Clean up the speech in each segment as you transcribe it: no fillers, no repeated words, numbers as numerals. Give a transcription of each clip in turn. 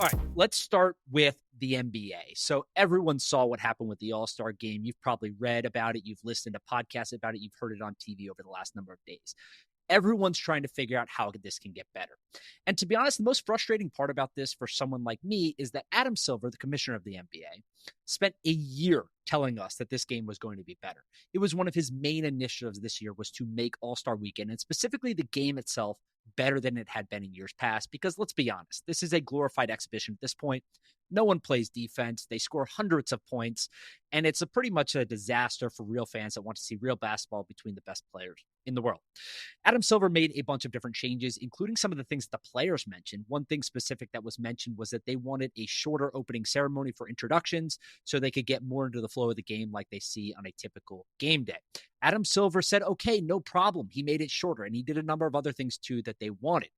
All right, let's start with the NBA. So everyone saw what happened with the All-Star game. You've probably read about it. You've listened to podcasts about it. You've heard it on TV over the last number of days. Everyone's trying to figure out how this can get better. And to be honest, the most frustrating part about this for someone like me is that Adam Silver, the commissioner of the NBA, spent a year telling us that this game was going to be better. It was one of his main initiatives this year was to make All-Star Weekend, and specifically the game itself, better than it had been in years past. Because let's be honest, this is a glorified exhibition at this point. No one plays defense. They score hundreds of points, and it's pretty much a disaster for real fans that want to see real basketball between the best players in the world. Adam Silver made a bunch of different changes, including some of the things the players mentioned. One thing specific that was mentioned was that they wanted a shorter opening ceremony for introductions so they could get more into the flow of the game like they see on a typical game day. Adam Silver said, okay, no problem. He made it shorter, and he did a number of other things too that they wanted.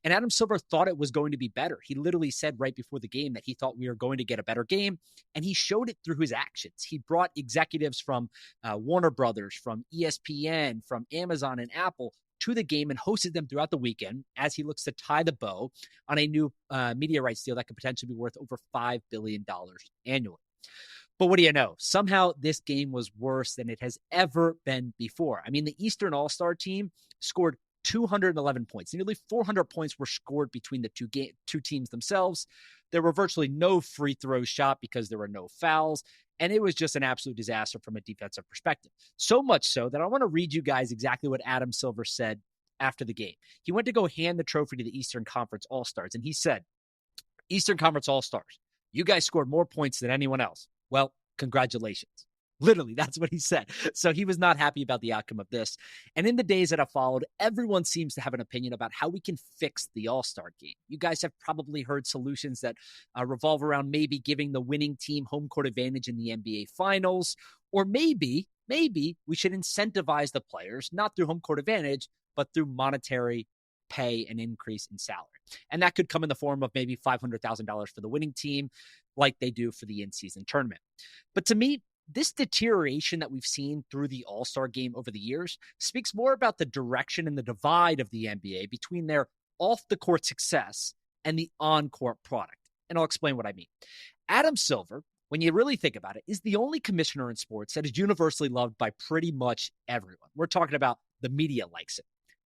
And Adam Silver thought it was going to be better. He literally said right before the game that he thought we were going to get a better game, and he showed it through his actions. He brought executives from Warner Brothers, from ESPN, from Amazon and Apple to the game and hosted them throughout the weekend as he looks to tie the bow on a new media rights deal that could potentially be worth over $5 billion annually. But what do you know? Somehow this game was worse than it has ever been before. I mean, the Eastern All-Star team scored 211 points. Nearly 400 points were scored between the two teams themselves. There were virtually no free throws shot because there were no fouls. And it was just an absolute disaster from a defensive perspective. So much so that I want to read you guys exactly what Adam Silver said after the game. He went to go hand the trophy to the Eastern Conference All-Stars, and he said, Eastern Conference All-Stars, you guys scored more points than anyone else. Well, congratulations. Literally, that's what he said. So he was not happy about the outcome of this. And in the days that have followed, everyone seems to have an opinion about how we can fix the All-Star game. You guys have probably heard solutions that revolve around maybe giving the winning team home court advantage in the NBA Finals, or maybe we should incentivize the players, not through home court advantage, but through monetary pay and increase in salary. And that could come in the form of maybe $500,000 for the winning team, like they do for the in-season tournament. But to me, this deterioration that we've seen through the All-Star game over the years speaks more about the direction and the divide of the NBA between their off-the-court success and the on-court product. And I'll explain what I mean. Adam Silver, when you really think about it, is the only commissioner in sports that is universally loved by pretty much everyone. We're talking about the media likes him,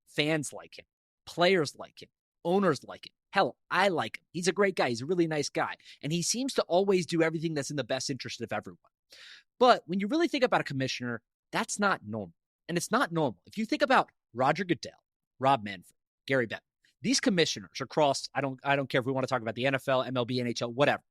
fans like him, players like him, owners like him. Hell, I like him. He's a great guy. He's a really nice guy. And he seems to always do everything that's in the best interest of everyone. But when you really think about a commissioner, that's not normal. And it's not normal. If you think about Roger Goodell, Rob Manfred, Gary Bettman, these commissioners across, I don't care if we want to talk about the NFL, MLB, NHL, whatever.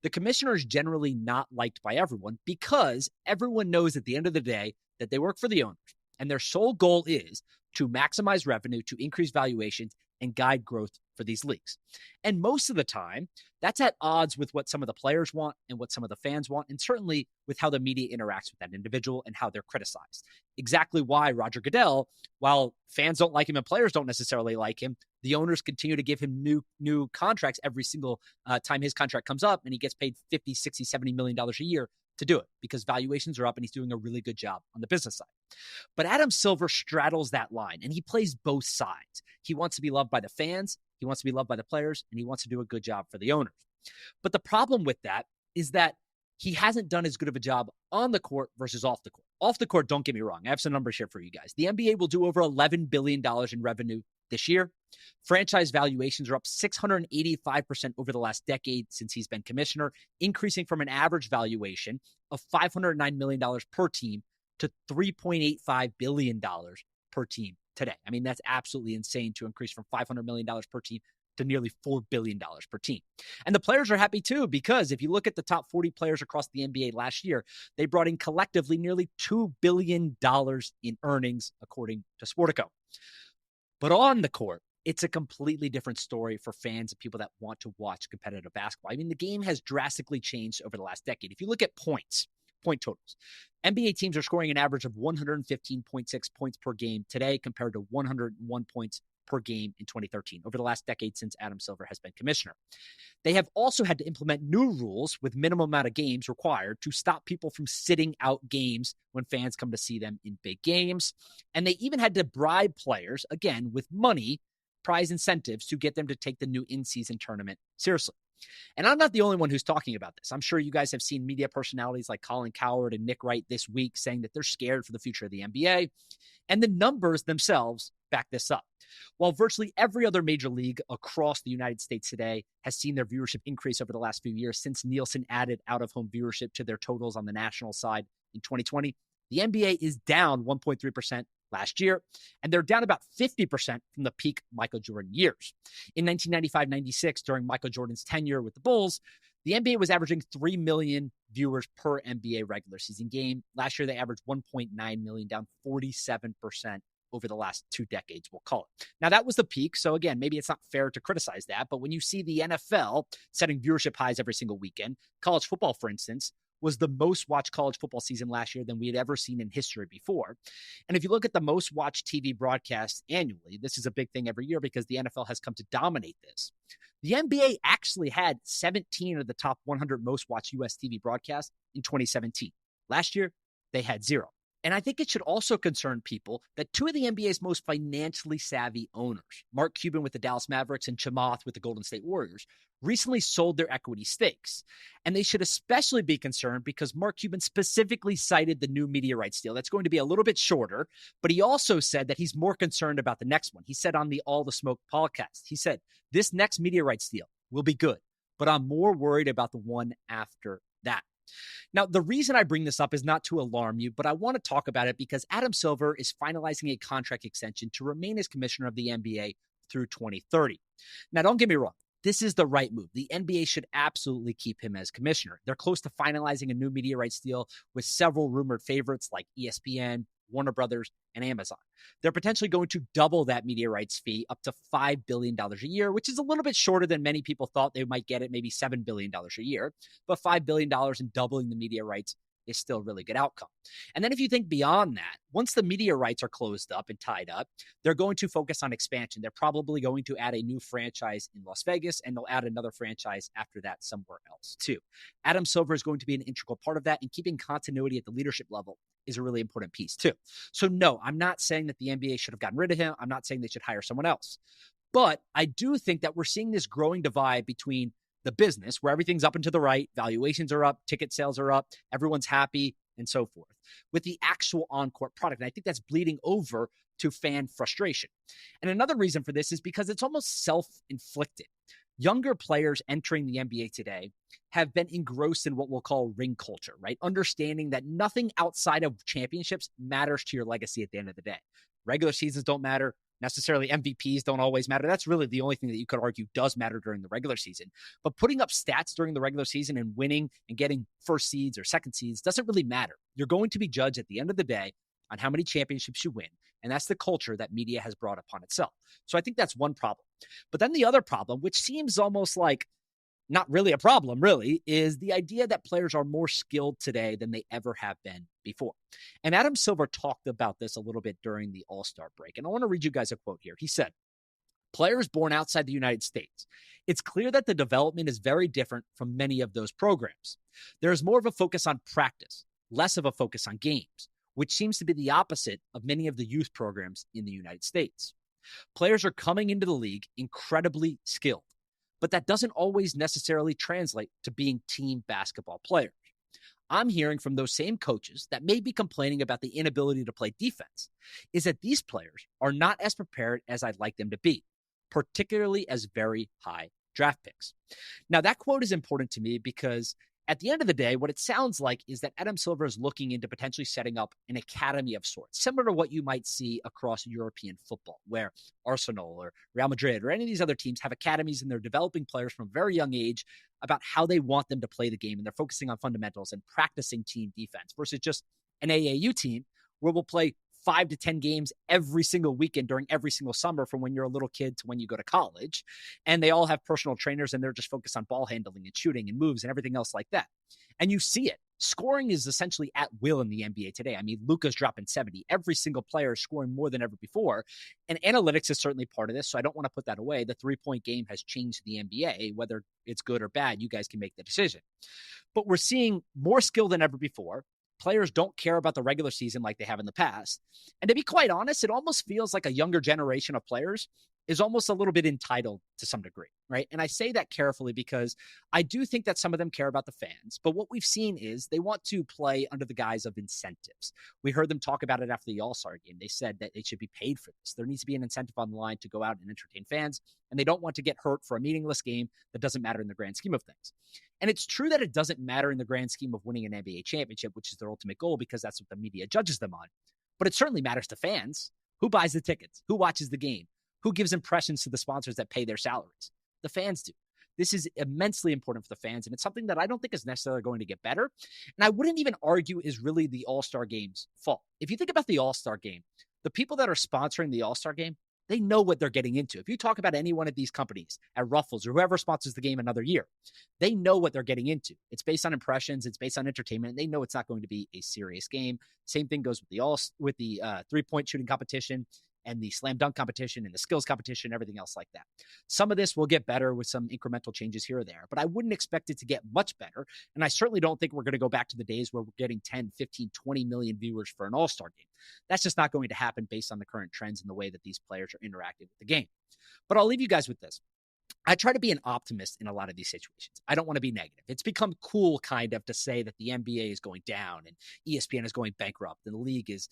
The commissioner is generally not liked by everyone because everyone knows at the end of the day that they work for the owners. And their sole goal is to maximize revenue, to increase valuations, and guide growth for these leagues. And most of the time, that's at odds with what some of the players want and what some of the fans want, and certainly with how the media interacts with that individual and how they're criticized. Exactly why Roger Goodell, while fans don't like him and players don't necessarily like him, the owners continue to give him new contracts every single time his contract comes up, and he gets paid $50, $60, $70 million a year to do it because valuations are up and he's doing a really good job on the business side. But Adam Silver straddles that line and he plays both sides. He wants to be loved by the fans, he wants to be loved by the players, and he wants to do a good job for the owners. But the problem with that is that he hasn't done as good of a job on the court versus off the court. Off the court, don't get me wrong. I have some numbers here for you guys. The NBA will do over $11 billion in revenue this year. Franchise valuations are up 685% over the last decade since he's been commissioner, increasing from an average valuation of $509 million per team to $3.85 billion per team today. I mean, that's absolutely insane to increase from $500 million per team to nearly $4 billion per team. And the players are happy too, because if you look at the top 40 players across the NBA last year, they brought in collectively nearly $2 billion in earnings, according to Sportico. But on the court, it's a completely different story for fans and people that want to watch competitive basketball. I mean, the game has drastically changed over the last decade. If you look at point totals, NBA teams are scoring an average of 115.6 points per game today compared to 101 points per game in 2013, over the last decade since Adam Silver has been commissioner. They have also had to implement new rules with minimum amount of games required to stop people from sitting out games when fans come to see them in big games. And they even had to bribe players, again, with money, prize incentives to get them to take the new in-season tournament seriously. And I'm not the only one who's talking about this. I'm sure you guys have seen media personalities like Colin Cowherd and Nick Wright this week saying that they're scared for the future of the NBA. And the numbers themselves back this up. While virtually every other major league across the United States today has seen their viewership increase over the last few years since Nielsen added out-of-home viewership to their totals on the national side in 2020, the NBA is down 1.3% last year, and they're down about 50% from the peak Michael Jordan years. In 1995-96, during Michael Jordan's tenure with the Bulls, the NBA was averaging 3 million viewers per NBA regular season game. Last year, they averaged 1.9 million, down 47% over the last 2 decades, we'll call it. Now, that was the peak. So again, maybe it's not fair to criticize that. But when you see the NFL setting viewership highs every single weekend, college football, for instance, was the most watched college football season last year than we had ever seen in history before. And if you look at the most watched TV broadcasts annually, this is a big thing every year because the NFL has come to dominate this. The NBA actually had 17 of the top 100 most watched US TV broadcasts in 2017. Last year, they had 0. And I think it should also concern people that 2 of the NBA's most financially savvy owners, Mark Cuban with the Dallas Mavericks and Chamath with the Golden State Warriors, recently sold their equity stakes. And they should especially be concerned because Mark Cuban specifically cited the new media rights deal. That's going to be a little bit shorter, but he also said that he's more concerned about the next one. He said on the All the Smoke podcast, he said, this next media rights deal will be good, but I'm more worried about the one after that. Now, the reason I bring this up is not to alarm you, but I want to talk about it because Adam Silver is finalizing a contract extension to remain as commissioner of the NBA through 2030. Now, don't get me wrong. This is the right move. The NBA should absolutely keep him as commissioner. They're close to finalizing a new media rights deal with several rumored favorites like ESPN, Warner Brothers, and Amazon. They're potentially going to double that media rights fee up to $5 billion a year, which is a little bit shorter than many people thought they might get it, maybe $7 billion a year. But $5 billion and doubling the media rights is still a really good outcome. And then if you think beyond that, once the media rights are closed up and tied up, they're going to focus on expansion. They're probably going to add a new franchise in Las Vegas, and they'll add another franchise after that somewhere else too. Adam Silver is going to be an integral part of that, and keeping continuity at the leadership level is a really important piece too. So no, I'm not saying that the NBA should have gotten rid of him. I'm not saying they should hire someone else. But I do think that we're seeing this growing divide between the business where everything's up and to the right, valuations are up, ticket sales are up, everyone's happy, and so forth, with the actual on-court product. And I think that's bleeding over to fan frustration. And another reason for this is because it's almost self-inflicted. Younger players entering the NBA today have been engrossed in what we'll call ring culture, right? Understanding that nothing outside of championships matters to your legacy at the end of the day. Regular seasons don't matter. Necessarily MVPs don't always matter. That's really the only thing that you could argue does matter during the regular season. But putting up stats during the regular season and winning and getting first seeds or second seeds doesn't really matter. You're going to be judged at the end of the day on how many championships you win. And that's the culture that media has brought upon itself. So I think that's one problem. But then the other problem, which seems almost like not really a problem, really, is the idea that players are more skilled today than they ever have been before. And Adam Silver talked about this a little bit during the All-Star break. And I want to read you guys a quote here. He said, players born outside the United States, it's clear that the development is very different from many of those programs. There is more of a focus on practice, less of a focus on games, which seems to be the opposite of many of the youth programs in the United States. Players are coming into the league incredibly skilled, but that doesn't always necessarily translate to being team basketball players. I'm hearing from those same coaches that may be complaining about the inability to play defense is that these players are not as prepared as I'd like them to be, particularly as very high draft picks. Now, that quote is important to me because at the end of the day, what it sounds like is that Adam Silver is looking into potentially setting up an academy of sorts, similar to what you might see across European football, where Arsenal or Real Madrid or any of these other teams have academies and they're developing players from a very young age about how they want them to play the game. And they're focusing on fundamentals and practicing team defense versus just an AAU team where we'll play 5 to 10 games every single weekend during every single summer from when you're a little kid to when you go to college. And they all have personal trainers and they're just focused on ball handling and shooting and moves and everything else like that. And you see it. Scoring is essentially at will in the NBA today. I mean, Luka's dropping 70. Every single player is scoring more than ever before. And analytics is certainly part of this, so I don't want to put that away. The three-point game has changed the NBA. Whether it's good or bad, you guys can make the decision. But we're seeing more skill than ever before. Players don't care about the regular season like they have in the past. And to be quite honest, it almost feels like a younger generation of players is almost a little bit entitled to some degree, right? And I say that carefully because I do think that some of them care about the fans. But what we've seen is they want to play under the guise of incentives. We heard them talk about it after the All-Star game. They said that they should be paid for this. There needs to be an incentive on the line to go out and entertain fans, and they don't want to get hurt for a meaningless game that doesn't matter in the grand scheme of things. And it's true that it doesn't matter in the grand scheme of winning an NBA championship, which is their ultimate goal, because that's what the media judges them on. But it certainly matters to fans. Who buys the tickets? Who watches the game? Who gives impressions to the sponsors that pay their salaries? The fans do. This is immensely important for the fans, and it's something that I don't think is necessarily going to get better. And I wouldn't even argue is really the All-Star Game's fault. If you think about the All-Star Game, the people that are sponsoring the All-Star Game, they know what they're getting into. If you talk about any one of these companies at Ruffles or whoever sponsors the game another year, they know what they're getting into. It's based on impressions. It's based on entertainment. And they know it's not going to be a serious game. Same thing goes with the 3-point shooting competition and the slam dunk competition and the skills competition, everything else like that. Some of this will get better with some incremental changes here or there, but I wouldn't expect it to get much better. And I certainly don't think we're going to go back to the days where we're getting 10, 15, 20 million viewers for an All-Star game. That's just not going to happen based on the current trends and the way that these players are interacting with the game. But I'll leave you guys with this. I try to be an optimist in a lot of these situations. I don't want to be negative. It's become cool kind of to say that the NBA is going down and ESPN is going bankrupt and the league is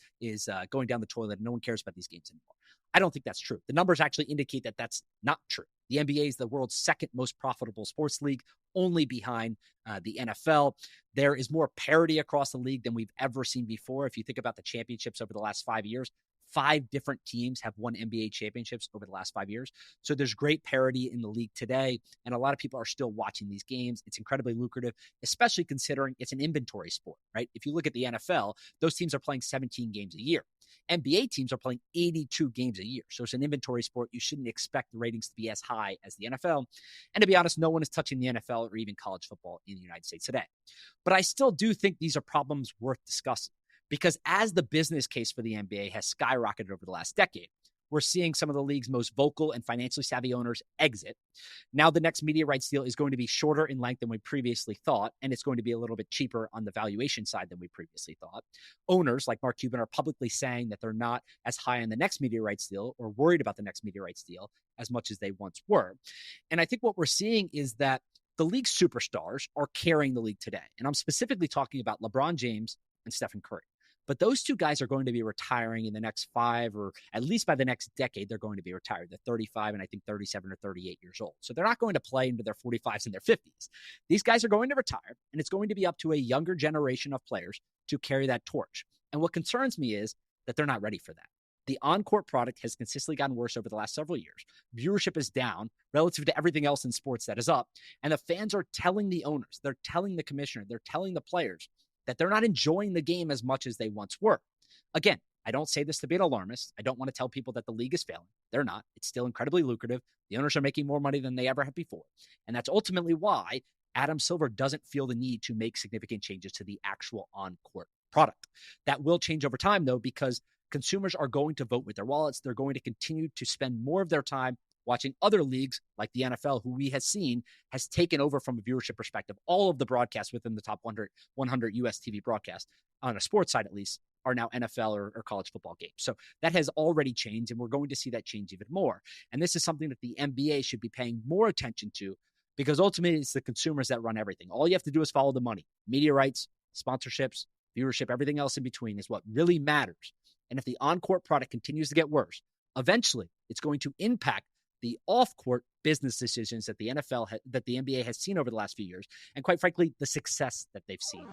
going down the toilet and no one cares about these games anymore. I don't think that's true. The numbers actually indicate that that's not true. The NBA is the world's second most profitable sports league, only behind the NFL. There is more parity across the league than we've ever seen before. If you think about the championships over the last 5 years, 5 different teams have won NBA championships over the last 5 years. So there's great parity in the league today, and a lot of people are still watching these games. It's incredibly lucrative, especially considering it's an inventory sport, right? If you look at the NFL, those teams are playing 17 games a year. NBA teams are playing 82 games a year. So it's an inventory sport. You shouldn't expect the ratings to be as high as the NFL. And to be honest, no one is touching the NFL or even college football in the United States today. But I still do think these are problems worth discussing. Because as the business case for the NBA has skyrocketed over the last decade, we're seeing some of the league's most vocal and financially savvy owners exit. Now the next media rights deal is going to be shorter in length than we previously thought, and it's going to be a little bit cheaper on the valuation side than we previously thought. Owners like Mark Cuban are publicly saying that they're not as high on the next media rights deal or worried about the next media rights deal as much as they once were. And I think what we're seeing is that the league's superstars are carrying the league today. And I'm specifically talking about LeBron James and Stephen Curry. But those two guys are going to be retiring in the next 5, or at least by the next decade, they're going to be retired. They're 35 and I think 37 or 38 years old. So they're not going to play into their 45s and their 50s. These guys are going to retire, and it's going to be up to a younger generation of players to carry that torch. And what concerns me is that they're not ready for that. The on-court product has consistently gotten worse over the last several years. Viewership is down relative to everything else in sports that is up. And the fans are telling the owners, they're telling the commissioner, they're telling the players that they're not enjoying the game as much as they once were. Again, I don't say this to be an alarmist. I don't want to tell people that the league is failing. They're not. It's still incredibly lucrative. The owners are making more money than they ever have before. And that's ultimately why Adam Silver doesn't feel the need to make significant changes to the actual on-court product. That will change over time, though, because consumers are going to vote with their wallets. They're going to continue to spend more of their time watching other leagues like the NFL, who we have seen has taken over from a viewership perspective. All of the broadcasts within the top 100 US TV broadcasts, on a sports side at least, are now NFL or college football games. So that has already changed, and we're going to see that change even more. And this is something that the NBA should be paying more attention to, because ultimately it's the consumers that run everything. All you have to do is follow the money. Media rights, sponsorships, viewership, everything else in between is what really matters. And if the on-court product continues to get worse, eventually it's going to impact the off-court business decisions that the NBA has seen over the last few years, and quite frankly, the success that they've seen.